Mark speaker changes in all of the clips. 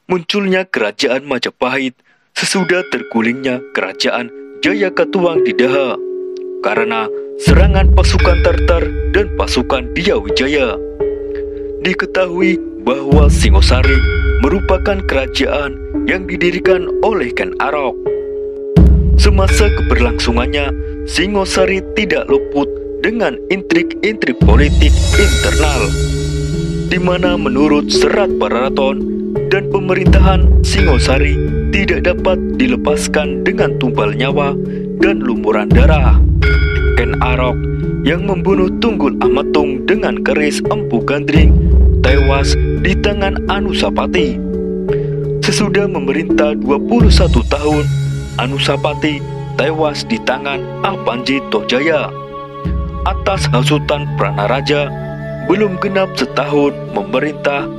Speaker 1: Munculnya kerajaan Majapahit sesudah tergulingnya kerajaan Jayakatuwang di Daha karena serangan pasukan Tartar dan pasukan Diyawijaya. Diketahui bahwa Singosari merupakan kerajaan yang didirikan oleh Ken Arok. Semasa keberlangsungannya, Singosari tidak luput dengan intrik-intrik politik internal, di mana menurut Serat Pararaton dan pemerintahan Singosari tidak dapat dilepaskan dengan tumpal nyawa dan lumuran darah. Ken Arok yang membunuh Tunggul Amatung dengan keris Empu Gandring tewas di tangan Anusapati. Sesudah memerintah 21 tahun, Anusapati tewas di tangan Apanji Tojaya. Atas hasutan Pranaraja, belum genap setahun memerintah,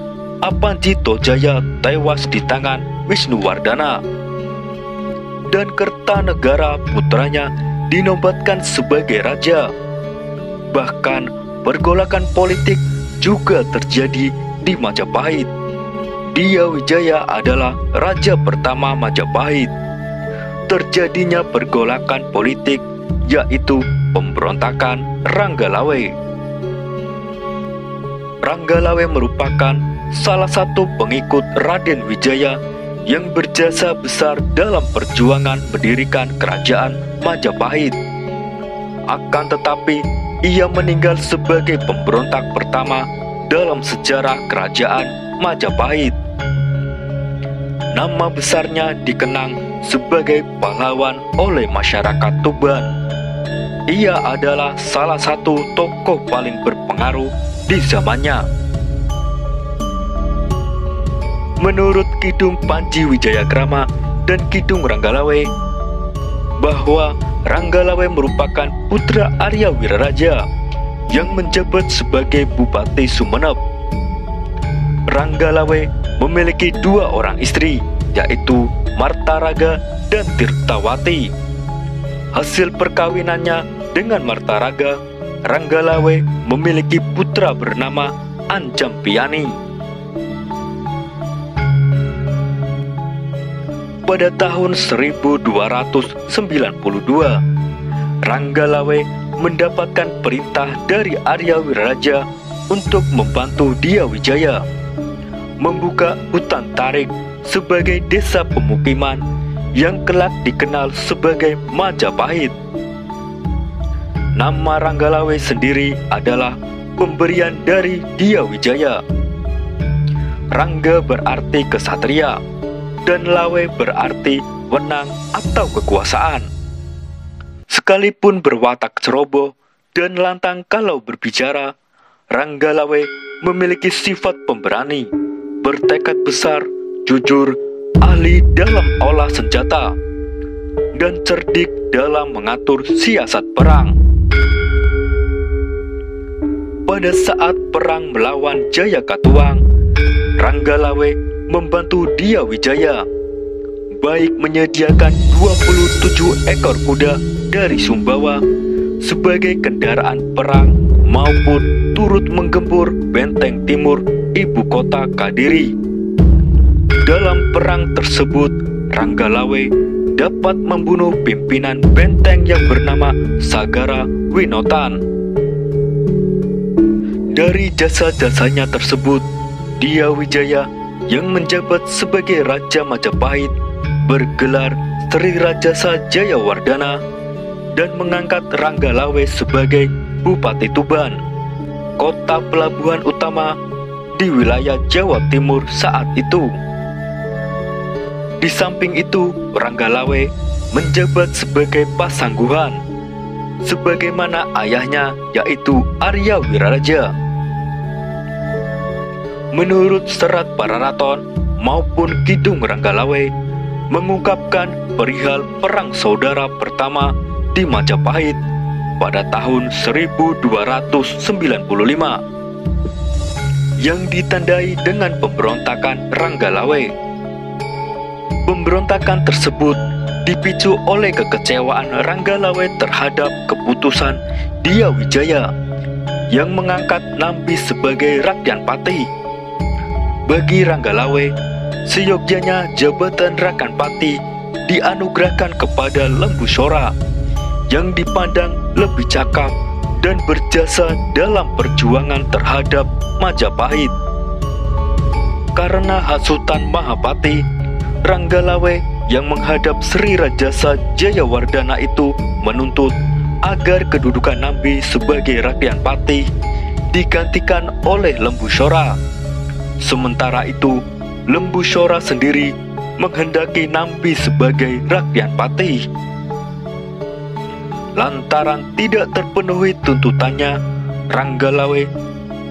Speaker 1: Apanji Tojaya tewas di tangan Wisnuwardana. Dan Kertanegara putranya dinobatkan sebagai raja. Bahkan pergolakan politik juga terjadi di Majapahit. Diyawijaya adalah raja pertama Majapahit. Terjadinya pergolakan politik yaitu pemberontakan Ranggalawe. Ranggalawe merupakan salah satu pengikut Raden Wijaya yang berjasa besar dalam perjuangan mendirikan kerajaan Majapahit. Akan tetapi, ia meninggal sebagai pemberontak pertama dalam sejarah kerajaan Majapahit. Nama besarnya dikenang sebagai pahlawan oleh masyarakat Tuban. Ia adalah salah satu tokoh paling berpengaruh di zamannya. Menurut Kidung Panji Wijayakrama dan Kidung Ranggalawe, bahwa Ranggalawe merupakan putra Arya Wiraraja yang menjabat sebagai Bupati Sumenep. Ranggalawe memiliki dua orang istri, yaitu Martaraga dan Tirtawati. Hasil perkawinannya dengan Martaraga, Ranggalawe memiliki putra bernama Anjampiani. Pada tahun 1292, Ranggalawe mendapatkan perintah dari Arya Wiraraja untuk membantu Diyawijaya membuka hutan tarik sebagai desa pemukiman yang kelak dikenal sebagai Majapahit. Nama Ranggalawe sendiri adalah pemberian dari Diyawijaya. Rangga berarti kesatria dan Lawe berarti wenang atau kekuasaan. Sekalipun berwatak ceroboh dan lantang kalau berbicara, Ranggalawe memiliki sifat pemberani, bertekad besar, jujur, ahli dalam olah senjata, dan cerdik dalam mengatur siasat perang. Pada saat perang melawan Jayakatuwang, Ranggalawe membantu Diyawijaya, baik menyediakan 27 ekor kuda dari Sumbawa sebagai kendaraan perang maupun turut menggempur benteng timur ibu kota Kadiri. Dalam perang tersebut, Ranggalawe dapat membunuh pimpinan benteng yang bernama Sagara Winotan. Dari jasa-jasanya tersebut, Diyawijaya yang menjabat sebagai Raja Majapahit bergelar Sri Rajasa Jayawardana dan mengangkat Ranggalawe sebagai Bupati Tuban, kota pelabuhan utama di wilayah Jawa Timur saat itu. Di samping itu, Ranggalawe menjabat sebagai pasangguhan, sebagaimana ayahnya yaitu Arya Wiraraja. Menurut Serat Pararaton maupun Kidung Ranggalawe mengungkapkan perihal perang saudara pertama di Majapahit pada tahun 1295 yang ditandai dengan pemberontakan Ranggalawe. Pemberontakan tersebut dipicu oleh kekecewaan Ranggalawe terhadap keputusan Diyawijaya yang mengangkat Nambi sebagai Rakyat Patih. Bagi Ranggalawe, Seyogyanya jabatan Rakanpati dianugerahkan kepada Lembu Sora yang dipandang lebih cakap dan berjasa dalam perjuangan terhadap Majapahit. Karena hasutan Mahapati, Ranggalawe yang menghadap Sri Rajasa Jayawardana itu menuntut agar kedudukan Nambi sebagai Rakyatpati digantikan oleh Lembu Sora. Sementara itu, Lembu Sora sendiri menghendaki Nambi sebagai Rakyatpati. Lantaran tidak terpenuhi tuntutannya, Ranggalawe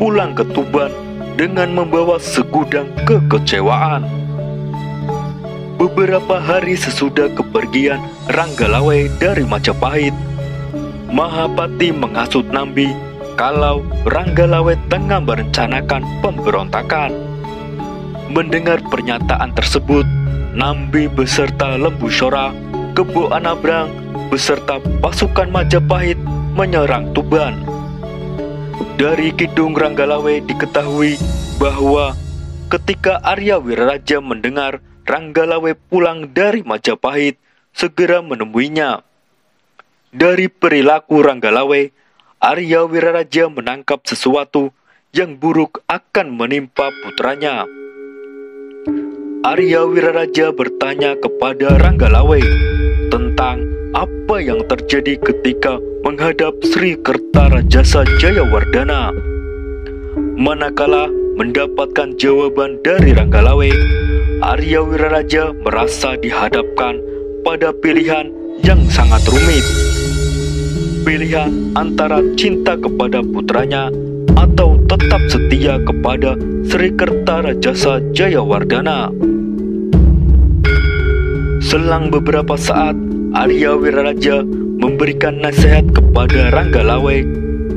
Speaker 1: pulang ke Tuban dengan membawa segudang kekecewaan. Beberapa hari sesudah kepergian Ranggalawe dari Majapahit, Mahapati menghasut Nambi kalau Ranggalawe tengah merencanakan pemberontakan. Mendengar pernyataan tersebut, Nambi beserta Lembu Sora, Kebo Anabrang beserta pasukan Majapahit menyerang Tuban. Dari Kidung Ranggalawe diketahui bahwa ketika Arya Wiraraja mendengar Ranggalawe pulang dari Majapahit, segera menemuinya. Dari perilaku Ranggalawe, Arya Wiraraja menangkap sesuatu yang buruk akan menimpa putranya. Arya Wiraraja bertanya kepada Ranggalawe tentang apa yang terjadi ketika menghadap Sri Kertarajasa Jayawardana. Manakala mendapatkan jawaban dari Ranggalawe, Arya Wiraraja merasa dihadapkan pada pilihan yang sangat rumit. Pilihan antara cinta kepada putranya atau tetap setia kepada Sri Kertarajasa Jayawardana. Selang beberapa saat, Arya Wiraraja memberikan nasihat kepada Ranggalawe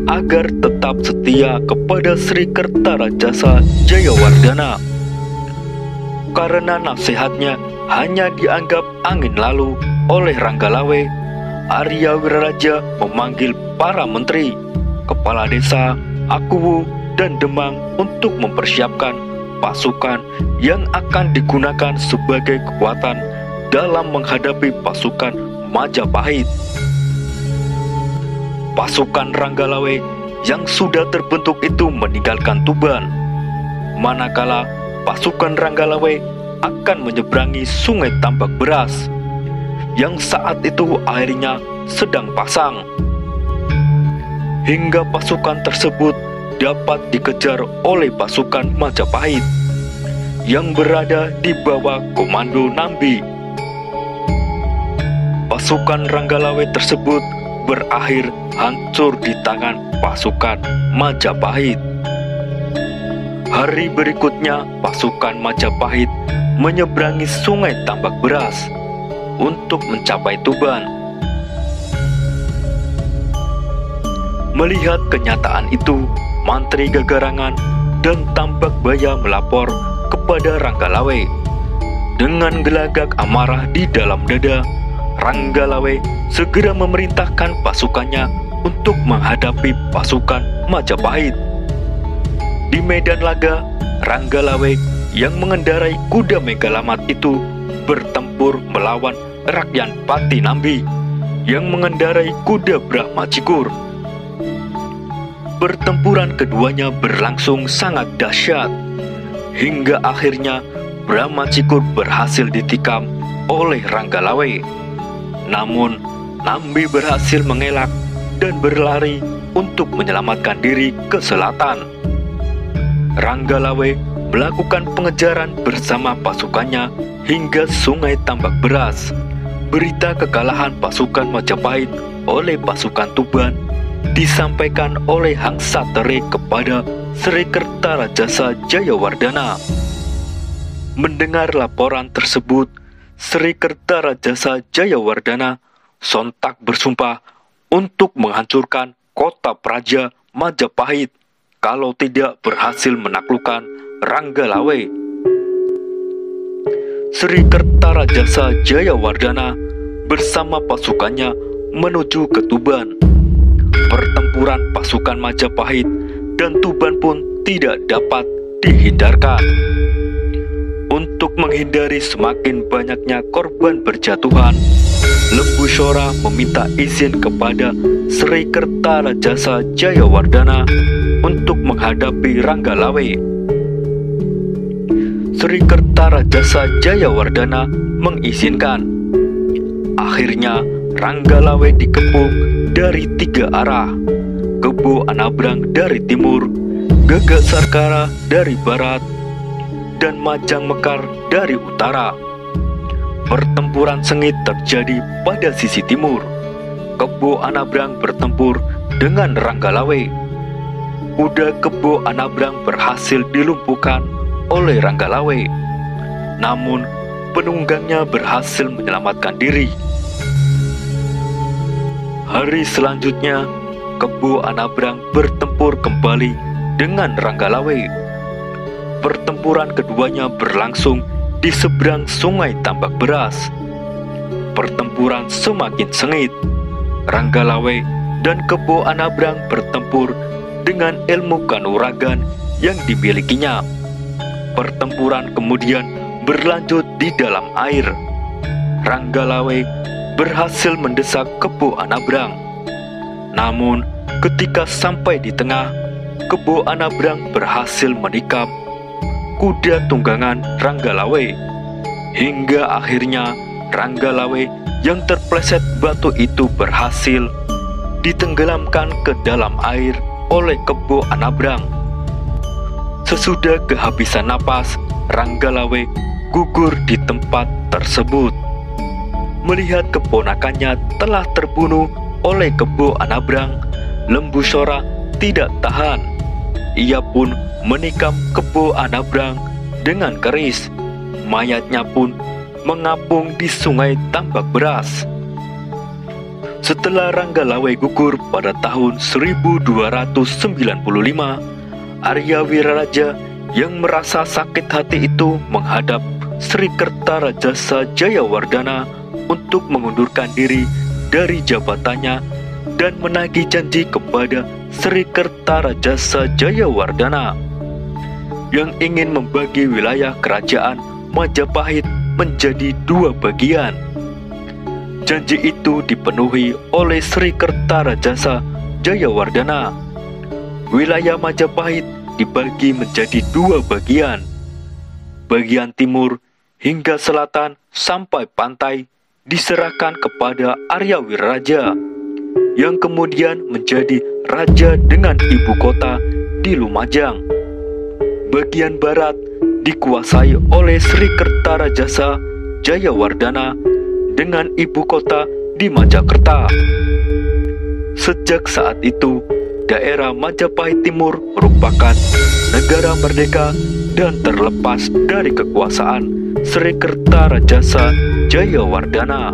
Speaker 1: agar tetap setia kepada Sri Kertarajasa Jayawardana. Karena nasihatnya hanya dianggap angin lalu oleh Ranggalawe, Arya Wiraraja memanggil para menteri, kepala desa, Akuwu, dan Demang untuk mempersiapkan pasukan yang akan digunakan sebagai kekuatan dalam menghadapi pasukan Majapahit. Pasukan Ranggalawe yang sudah terbentuk itu meninggalkan Tuban, manakala pasukan Ranggalawe akan menyeberangi Sungai Tambak Beras yang saat itu airnya sedang pasang. Hingga pasukan tersebut dapat dikejar oleh pasukan Majapahit yang berada di bawah komando Nambi. Pasukan Ranggalawe tersebut berakhir hancur di tangan pasukan Majapahit. Hari berikutnya, pasukan Majapahit menyeberangi Sungai Tambak Beras untuk mencapai Tuban. Melihat kenyataan itu, Mantri Gagarangan dan Tambak Baya melapor kepada Ranggalawe. Dengan gelagak amarah di dalam dada, Ranggalawe segera memerintahkan pasukannya untuk menghadapi pasukan Majapahit. Di medan laga, Ranggalawe yang mengendarai kuda Megalamat itu bertempur melawan Rakyatpati Nambi yang mengendarai kuda Brahmacikur. Pertempuran keduanya berlangsung sangat dahsyat, hingga akhirnya Brahmacikur berhasil ditikam oleh Ranggalawe. Namun, Nambi berhasil mengelak dan berlari untuk menyelamatkan diri ke selatan. Ranggalawe melakukan pengejaran bersama pasukannya hingga Sungai Tambak Beras. Berita kekalahan pasukan Majapahit oleh pasukan Tuban disampaikan oleh Hangsa Tere kepada Sri Kertarajasa Jayawardana. Mendengar laporan tersebut, Sri Kertarajasa Jayawardana sontak bersumpah untuk menghancurkan kota Praja Majapahit kalau tidak berhasil menaklukkan Ranggalawe. Sri Kertarajasa Jayawardana bersama pasukannya menuju ke Tuban. Pertempuran pasukan Majapahit dan Tuban pun tidak dapat dihindarkan. Untuk menghindari semakin banyaknya korban berjatuhan, Lembu Sora meminta izin kepada Sri Kertarajasa Jayawardhana untuk menghadapi Ranggalawe. Sri Kertarajasa Jayawardhana mengizinkan. Akhirnya Ranggalawe dikepung dari 3 arah. Kebo Anabrang dari timur, Gagak Sarkara dari barat, dan Majang Mekar dari utara. Pertempuran sengit terjadi pada sisi timur. Kebo Anabrang bertempur dengan Ranggalawe. Kuda Kebo Anabrang berhasil dilumpuhkan oleh Ranggalawe. Namun penunggangnya berhasil menyelamatkan diri. Hari selanjutnya, Kebo Anabrang bertempur kembali dengan Ranggalawe. Pertempuran keduanya berlangsung di seberang sungai Tambak Beras. Pertempuran semakin sengit. Ranggalawe dan Kebo Anabrang bertempur dengan ilmu kanuragan yang dimilikinya. Pertempuran kemudian berlanjut di dalam air. Ranggalawe berhasil mendesak Kebo Anabrang. Namun, ketika sampai di tengah, Kebo Anabrang berhasil menikam kuda tunggangan Ranggalawe, hingga akhirnya Ranggalawe yang terpleset batu itu berhasil ditenggelamkan ke dalam air oleh Kebo Anabrang. Sesudah kehabisan napas, Ranggalawe gugur di tempat tersebut. Melihat keponakannya telah terbunuh oleh Kebo Anabrang, Lembu Sora tidak tahan. Ia pun menikam Kebo Anabrang dengan keris. Mayatnya pun mengapung di sungai Tambak Beras. Setelah Ranggalawe gugur pada tahun 1295, Arya Wiraraja yang merasa sakit hati itu menghadap Sri Kertarajasa Jayawardhana untuk mengundurkan diri dari jabatannya dan menagih janji kepada Sri Kertarajasa Jayawardhana yang ingin membagi wilayah kerajaan Majapahit menjadi 2 bagian. Janji itu dipenuhi oleh Sri Kertarajasa Jayawardhana. Wilayah Majapahit dibagi menjadi 2 bagian. Bagian timur hingga selatan sampai pantai diserahkan kepada Arya Wiraraja, yang kemudian menjadi raja dengan ibu kota di Lumajang. Bagian barat dikuasai oleh Sri Kertarajasa Jayawardhana dengan ibu kota di Majakerta. Sejak saat itu, daerah Majapahit Timur merupakan negara merdeka dan terlepas dari kekuasaan Sri Kertarajasa Jayawardhana.